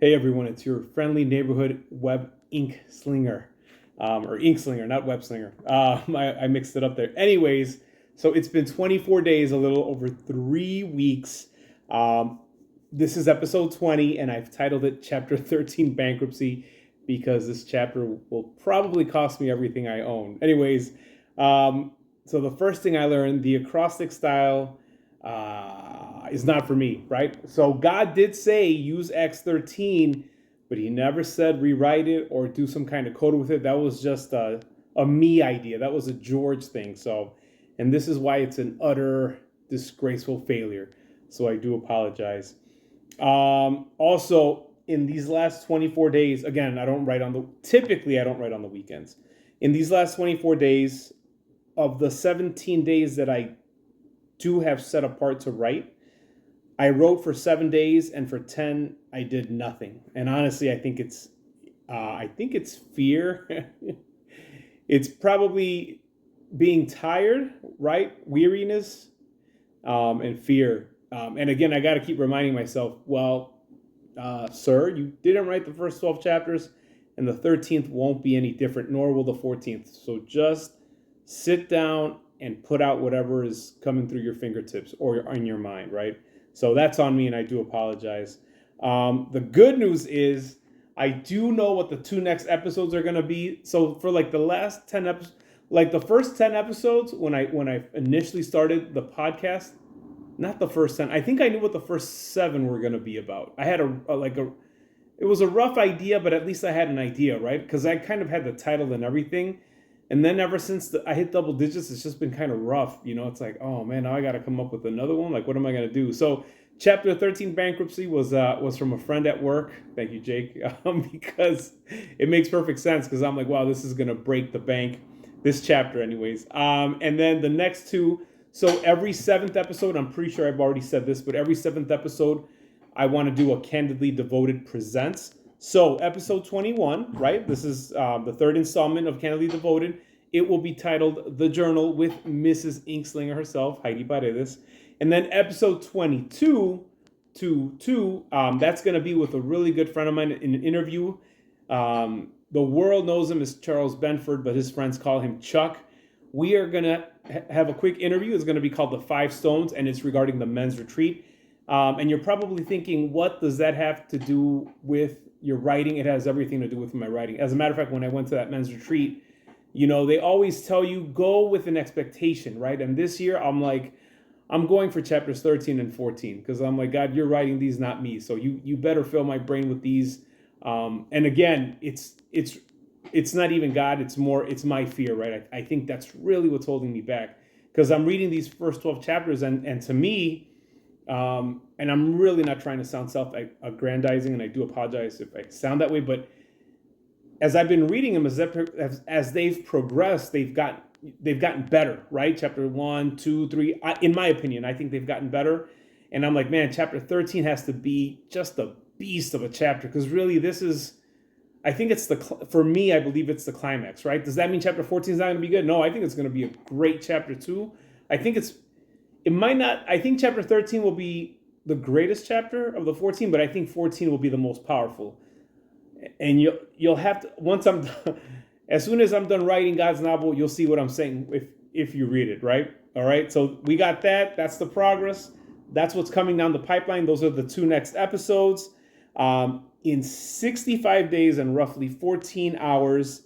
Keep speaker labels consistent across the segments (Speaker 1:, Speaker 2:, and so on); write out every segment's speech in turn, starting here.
Speaker 1: Hey everyone, it's your friendly neighborhood web ink slinger, or ink slinger, not web slinger. I mixed it up there. Anyways, so it's been 24 days, a little over 3 weeks. Um, this is episode 20, and I've titled it Chapter 13 Bankruptcy because this chapter will probably cost me everything I own. Anyways, so the first thing I learned, the acrostic style is not for me, right? So God did say use Acts 13, but he never said rewrite it or do some kind of code with it. That was just a me idea. That was a George thing. So, and this is why it's an utter disgraceful failure. So I do apologize. Also, in these last 24 days, again, typically I don't write on the weekends. In these last 24 days, of the 17 days that I do have set apart to write, I wrote for 7 days, and for 10, I did nothing. And honestly, I think it's fear. It's probably being tired, right? Weariness, and fear. And again, I got to keep reminding myself, well, sir, you didn't write the first 12 chapters, and the 13th won't be any different, nor will the 14th. So just sit down and put out whatever is coming through your fingertips or in your mind, right? So that's on me, and I do apologize. The good news is I do know what the two next episodes are going to be. So for like the last 10 episodes, like the first 10 episodes, when I initially started the podcast, not the first 10, I think I knew what the first 7 were going to be about. I had it was a rough idea, but at least I had an idea, right? Because I kind of had the title and everything. And then ever since I hit double digits, it's just been kind of rough. It's like, oh man, now I got to come up with another one. Like, what am I going to do? So, chapter 13 bankruptcy was from a friend at work. Thank you, Jake, because it makes perfect sense. Because I'm like, wow, this is going to break the bank. This chapter, anyways. And then the next two. So every 7th episode, I'm pretty sure I've already said this, but every 7th episode, I want to do a Candidly Devoted Presents. So, episode 21, right? This is the third installment of Candidly Devoted. It will be titled The Journal with Mrs. Inkslinger herself, Heidi Paredes. And then episode 22, that's going to be with a really good friend of mine in an interview. The world knows him as Charles Benford, but his friends call him Chuck. We are going to have a quick interview. It's going to be called The 5 Stones, and it's regarding the men's retreat. And you're probably thinking, what does that have to do with your writing? It has everything to do with my writing. As a matter of fact, when I went to that men's retreat, they always tell you go with an expectation, right? And this year, I'm going for chapters 13 and 14 because I'm like, God, you're writing these, not me. So you better fill my brain with these. And again, it's not even God. It's my fear, right? I think that's really what's holding me back because I'm reading these first 12 chapters, and to me, and I'm really not trying to sound self-aggrandizing, and I do apologize if I sound that way, but as I've been reading them, as they've progressed, they've gotten better, right? Chapter 1, 2, 3. In my opinion, I think they've gotten better, and I'm like, man, chapter 13 has to be just a beast of a chapter because really, I think for me, I believe it's the climax, right? Does that mean chapter 14 is not going to be good? No, I think it's going to be a great chapter 2. It might not. I think chapter 13 will be the greatest chapter of the 14, but I think 14 will be the most powerful. And you'll have to, once I'm done, as soon as I'm done writing God's novel, you'll see what I'm saying if you read it, right? All right. So we got that. That's the progress. That's what's coming down the pipeline. Those are the 2 next episodes. In 65 days and roughly 14 hours,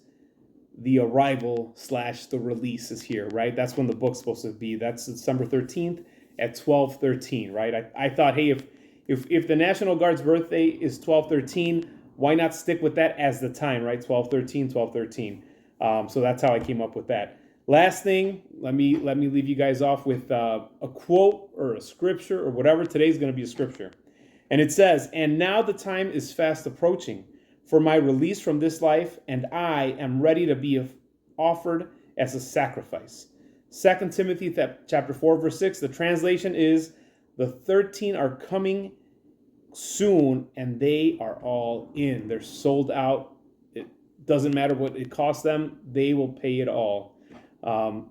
Speaker 1: the arrival / the release is here, right? That's when the book's supposed to be. That's December 13th at 12:13, right? I thought, hey, if the National Guard's birthday is 12:13, why not stick with that as the time, right? 12:13, 12:13. So that's how I came up with that. Last thing, let me leave you guys off with a quote or a scripture or whatever. Today's going to be a scripture. And it says, "And now the time is fast approaching for my release from this life, and I am ready to be offered as a sacrifice." 2 Timothy chapter 4, verse 6, the translation is, "The 13 are coming soon, and they are all in." They're sold out. It doesn't matter what it costs them. They will pay it all.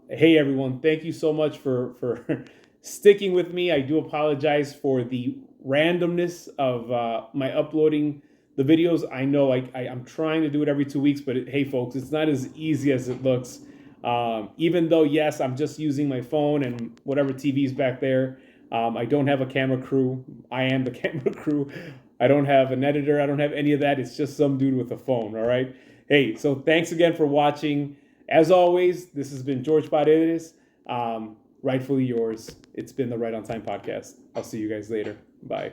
Speaker 1: Hey, everyone. Thank you so much for sticking with me. I do apologize for the randomness of my uploading The videos, I know I'm trying to do it every 2 weeks, but hey, folks, it's not as easy as it looks. Even though, yes, I'm just using my phone and whatever TV's back there. I don't have a camera crew. I am the camera crew. I don't have an editor. I don't have any of that. It's just some dude with a phone, all right? Hey, so thanks again for watching. As always, this has been George Paredes, rightfully yours. It's been the Right on Time podcast. I'll see you guys later. Bye.